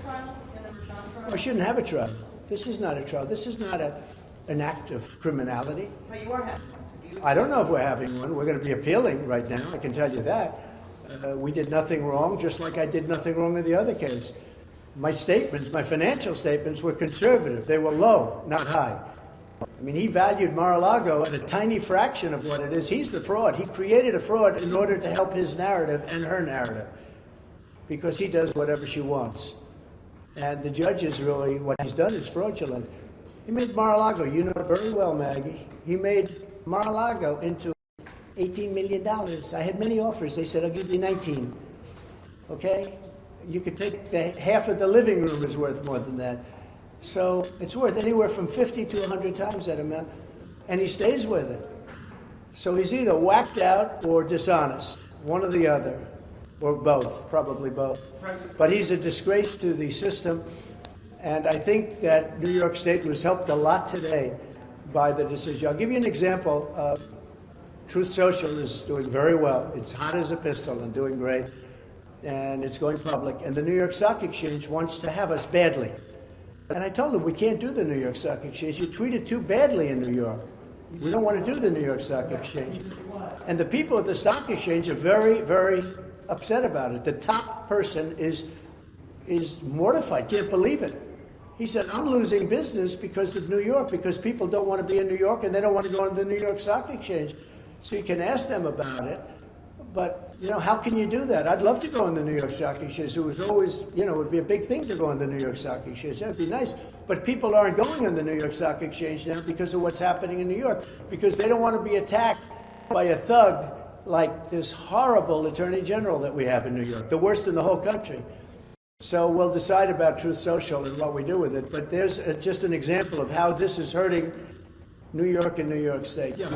trial in the Mershon trial? We shouldn't have a trial. This is not a trial. This is not an act of criminality. But you are having one. So do you I don't know if we're having one. We're going to be appealing right now. I can tell you that. We did nothing wrong, just like I did nothing wrong in the other case. My statements, my financial statements were conservative. They were low, not high. I mean, he valued Mar-a-Lago at a tiny fraction of what it is. He's the fraud. He created a fraud in order to help his narrative and her narrative because he does whatever she wants. And the judge is really, what he's done is fraudulent. He made Mar-a-Lago, you know it very well, Maggie. He made Mar-a-Lago into $18 million. I had many offers. They said, I'll give you 19. Okay? You could take half of the living room is worth more than that. So it's worth anywhere from 50 to 100 times that amount. And he stays with it. So he's either whacked out or dishonest, one or the other, or both, probably both. But he's a disgrace to the system. And I think that New York State was helped a lot today by the decision. I'll give you an example. Truth Social is doing very well. It's hot as a pistol and doing great. And it's going public. And the New York Stock Exchange wants to have us badly. And I told them, we can't do the New York Stock Exchange. You treated too badly in New York. We don't want to do the New York Stock Exchange. And the people at the Stock Exchange are very, very upset about it. The top person is mortified, can't believe it. He said, I'm losing business because of New York, because people don't want to be in New York and they don't want to go to the New York Stock Exchange. So you can ask them about it. But, you know, how can you do that? I'd love to go on the New York Stock Exchange. It was always, you know, it would be a big thing to go on the New York Stock Exchange. That would be nice. But people aren't going on the New York Stock Exchange now because of what's happening in New York, because they don't want to be attacked by a thug like this horrible Attorney General that we have in New York, the worst in the whole country. So we'll decide about Truth Social and what we do with it. But there's just an example of how this is hurting New York and New York State. Yeah.